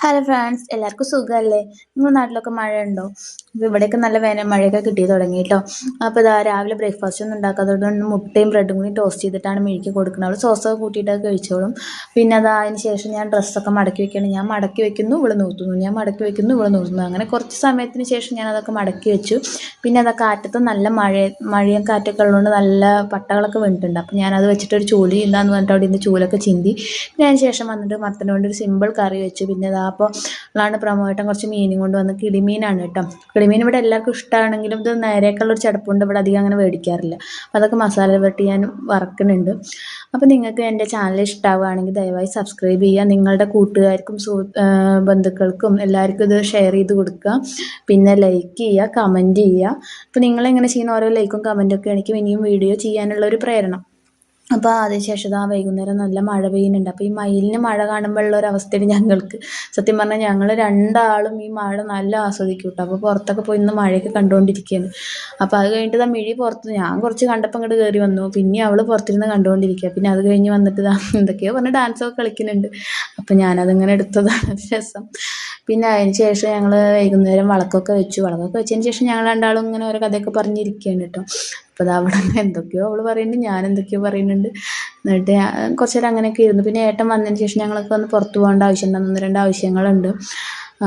Hello friends, എല്ലാവർക്കും സുഖമല്ലേ? നിങ്ങളുടെ നാട്ടിലൊക്കെ മഴ ഉണ്ടോ? അപ്പോൾ ഇവിടെയൊക്കെ നല്ല വേനൽ മഴയൊക്കെ കിട്ടി തുടങ്ങി കേട്ടോ. അപ്പോൾ ഇതാ രാവിലെ ബ്രേക്ക്ഫാസ്റ്റ് ഒന്നും ഉണ്ടാക്കാത്തതുകൊണ്ട് മുട്ടയും ബ്രെഡും കൂടി ടോസ്റ്റ് ചെയ്തിട്ടാണ് മിഴിക്ക് കൊടുക്കുന്നത്. അവൾ സോസൊക്കെ കൂട്ടിയിട്ടൊക്കെ കഴിച്ചോളും. പിന്നെ അതാ അതിന് ശേഷം ഞാൻ ഡ്രസ്സൊക്കെ മടക്കി വെക്കണം. ഞാൻ മടക്കി വെക്കുന്നു, ഇവൾ നൂത്തുന്നു, ഞാൻ മടക്കി വെക്കുന്നു, ഇവൾ നൂത്തുന്നു. അങ്ങനെ കുറച്ച് സമയത്തിന് ശേഷം ഞാൻ അതൊക്കെ മടക്കി വെച്ചു. പിന്നെ അതാ കാറ്റത്ത് നല്ല മഴയും കാറ്റൊക്കെ ഉള്ളതുകൊണ്ട് നല്ല പട്ടകളൊക്കെ വീണിട്ടുണ്ട്. അപ്പോൾ ഞാനത് വെച്ചിട്ടൊരു ചൂല് ചിന്താന്ന് പറഞ്ഞിട്ട് അവിടെ നിന്ന് ചൂലൊക്കെ ചിന്തി. പിന്നെ അതിന് ശേഷം വന്നിട്ട് മത്തനെ കൊണ്ട് ഒരു സിമ്പിൾ കറി വെച്ചു. പിന്നെ അതാ അപ്പോൾ ഉള്ളതാണ് പ്രമോട്ടം കുറച്ച് മീനും കൊണ്ട് വന്ന് കിളിമീനാണ് കേട്ടോ. കിളിമീൻ ഇവിടെ എല്ലാവർക്കും ഇഷ്ടമാണെങ്കിലും ഇത് നേരെയൊക്കെയുള്ളൊരു ചടപ്പുണ്ട്, ഇവിടെ അധികം അങ്ങനെ മേടിക്കാറില്ല. അപ്പോൾ അതൊക്കെ മസാല പുരട്ടി ഞാൻ വറക്കുന്നുണ്ട്. അപ്പോൾ നിങ്ങൾക്ക് എൻ്റെ ചാനൽ ഇഷ്ടമാവുകയാണെങ്കിൽ ദയവായി സബ്സ്ക്രൈബ് ചെയ്യുക. നിങ്ങളുടെ കൂട്ടുകാർക്കും ബന്ധുക്കൾക്കും എല്ലാവർക്കും ഇത് ഷെയർ ചെയ്ത് കൊടുക്കുക. പിന്നെ ലൈക്ക് ചെയ്യുക, കമൻറ്റ് ചെയ്യുക. അപ്പോൾ നിങ്ങളെങ്ങനെ ചെയ്യുന്ന ഓരോ ലൈക്കും കമൻറ്റും ഒക്കെ എനിക്ക് ഇനിയും വീഡിയോ ചെയ്യാനുള്ള ഒരു പ്രേരണ. അപ്പോൾ അതിനുശേഷം ആ വൈകുന്നേരം നല്ല മഴ പെയ്യുന്നുണ്ട്. അപ്പോൾ ഈ മയിലിന് മഴ കാണുമ്പോൾ ഉള്ള ഒരു അവസ്ഥയാണ് ഞങ്ങൾക്ക്. സത്യം പറഞ്ഞാൽ ഞങ്ങൾ രണ്ടാളും ഈ മഴ നല്ല ആസ്വദിക്കും കേട്ടോ. അപ്പോൾ പുറത്തൊക്കെ പോയി ഇന്ന് മഴയൊക്കെ കണ്ടുകൊണ്ടിരിക്കുകയാണ്. അപ്പോൾ അത് കഴിഞ്ഞിട്ട് മിഴി പുറത്ത് ഞാൻ കുറച്ച് കണ്ടപ്പോൾ ഇങ്ങോട്ട് കയറി വന്നു. പിന്നെ അവൾ പുറത്തിരുന്ന് കണ്ടുകൊണ്ടിരിക്കുക. പിന്നെ അത് കഴിഞ്ഞ് വന്നിട്ട് എന്തൊക്കെയോ പറഞ്ഞ് ഡാൻസൊക്കെ കളിക്കുന്നുണ്ട്. അപ്പോൾ ഞാനതിങ്ങനെ എടുത്തതാണ് രസം. പിന്നെ അതിന് ശേഷം ഞങ്ങൾ വൈകുന്നേരം വിളക്കൊക്കെ വെച്ചതിന് ശേഷം ഞങ്ങൾ രണ്ടാളും ഇങ്ങനെ ഓരോ കഥയൊക്കെ പറഞ്ഞിരിക്കുകയാണ് കേട്ടോ. അപ്പോൾ അത് അവിടെ എന്തൊക്കെയോ അവൾ പറയുന്നുണ്ട്, ഞാൻ എന്തൊക്കെയോ പറയുന്നുണ്ട്. എന്നിട്ട് കുറച്ച് നേരം അങ്ങനെയൊക്കെ ഇരുന്നു. പിന്നെ ഏട്ടൻ വന്നതിന് ശേഷം ഞങ്ങളൊക്കെ ഒന്ന് പുറത്ത് പോകേണ്ട ആവശ്യമുണ്ട്, 1-2 ആവശ്യങ്ങളുണ്ട്.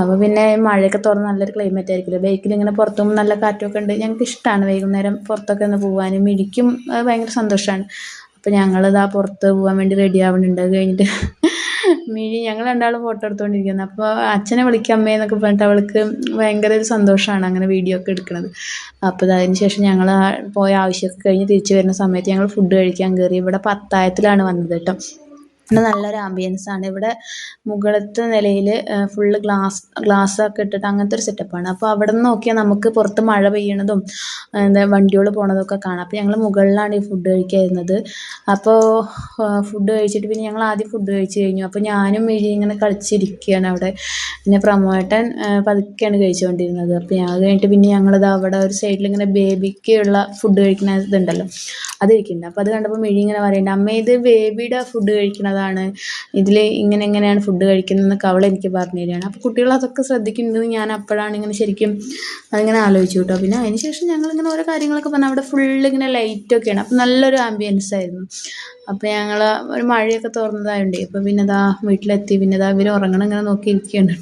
അപ്പോൾ പിന്നെ മഴയൊക്കെ തുറന്ന് നല്ലൊരു ക്ലൈമറ്റ് ആയിരിക്കില്ല, ബൈക്കിൽ ഇങ്ങനെ പുറത്ത് പോകുമ്പോൾ നല്ല കാറ്റൊക്കെ ഉണ്ട്. ഞങ്ങൾക്ക് ഇഷ്ടമാണ് വൈകുന്നേരം പുറത്തൊക്കെ ഒന്ന് പോകാനും. മിഴിക്കും ഭയങ്കര സന്തോഷമാണ്. അപ്പോൾ ഞങ്ങളിതാ പുറത്ത് പോകാൻ വേണ്ടി റെഡി ആവുന്നുണ്ട്. അത് കഴിഞ്ഞിട്ട് മിഴി ഞങ്ങൾ രണ്ടാളും ഫോട്ടോ എടുത്തുകൊണ്ടിരിക്കുന്നത്. അപ്പോൾ അച്ഛനെ വിളിക്കാം അമ്മേ എന്നൊക്കെ പറഞ്ഞിട്ട് അവൾക്ക് ഭയങ്കര ഒരു സന്തോഷമാണ് അങ്ങനെ വീഡിയോ ഒക്കെ എടുക്കുന്നത്. അപ്പോൾ അതിന് ശേഷം ഞങ്ങൾ പോയ ആവശ്യമൊക്കെ കഴിഞ്ഞ് തിരിച്ച് വരുന്ന സമയത്ത് ഞങ്ങൾ ഫുഡ് കഴിക്കാൻ കയറി. ഇവിടെ പത്തായത്തിലാണ് വന്നത് കേട്ടോ. ഇവിടെ നല്ലൊരു ആംബിയൻസ് ആണ്. ഇവിടെ മുകളിലത്തെ നിലയിൽ ഫുള്ള് ഗ്ലാസ്സൊക്കെ ഇട്ടിട്ട് അങ്ങനത്തെ ഒരു സെറ്റപ്പാണ്. അപ്പോൾ അവിടെ നിന്ന് നോക്കിയാൽ നമുക്ക് പുറത്ത് മഴ പെയ്യണതും വണ്ടികൾ പോണതൊക്കെ കാണാം. അപ്പോൾ ഞങ്ങൾ മുകളിലാണ് ഈ ഫുഡ് കഴിക്കായിരുന്നത്. അപ്പോൾ ഫുഡ് കഴിച്ചിട്ട് പിന്നെ ഞങ്ങൾ ആദ്യം ഫുഡ് കഴിച്ച് കഴിഞ്ഞു. അപ്പോൾ ഞാനും മിഴി ഇങ്ങനെ കളിച്ചിരിക്കുകയാണ് അവിടെ. പിന്നെ പ്രമോട്ടൻ പതുക്കെയാണ് കഴിച്ചുകൊണ്ടിരുന്നത്. അപ്പോൾ ഞാൻ കഴിഞ്ഞിട്ട് പിന്നെ ഞങ്ങളിത് അവിടെ ഒരു സൈഡിൽ ഇങ്ങനെ ബേബിക്കുള്ള ഫുഡ് കഴിക്കുന്ന ഇതുണ്ടല്ലോ, അതിരിക്കുന്നുണ്ട്. അപ്പോൾ അത് കണ്ടപ്പോൾ മിഴി ഇങ്ങനെ പറയുന്നുണ്ട്, അമ്മ ഇത് ബേബിയുടെ ഫുഡ് കഴിക്കുന്നതാണ്, ഇതിൽ ഇങ്ങനെയാണ് ഫുഡ് കഴിക്കുന്നതെന്നൊക്കെ അവൾ എനിക്ക് പറഞ്ഞു തരികയാണ്. അപ്പോൾ കുട്ടികൾ അതൊക്കെ ശ്രദ്ധിക്കുന്നുണ്ടെന്ന് ഞാൻ അപ്പോഴാണ് ഇങ്ങനെ ശരിക്കും അതിങ്ങനെ ആലോചിച്ചു കേട്ടോ. പിന്നെ അതിന് ശേഷം ഞങ്ങളിങ്ങനെ ഓരോ കാര്യങ്ങളൊക്കെ പറഞ്ഞാൽ അവിടെ ഫുള്ള് ഇങ്ങനെ ലൈറ്റൊക്കെയാണ്. അപ്പോൾ നല്ലൊരു ആംബിയൻസ് ആയിരുന്നു. അപ്പോൾ ഞങ്ങൾ ഒരു മഴയൊക്കെ തുറന്നതായുണ്ട്. അപ്പോൾ പിന്നെ വീട്ടിലെത്തി. പിന്നെ ഇവർ ഉറങ്ങണം ഇങ്ങനെ നോക്കിയിരിക്കുകയാണ്.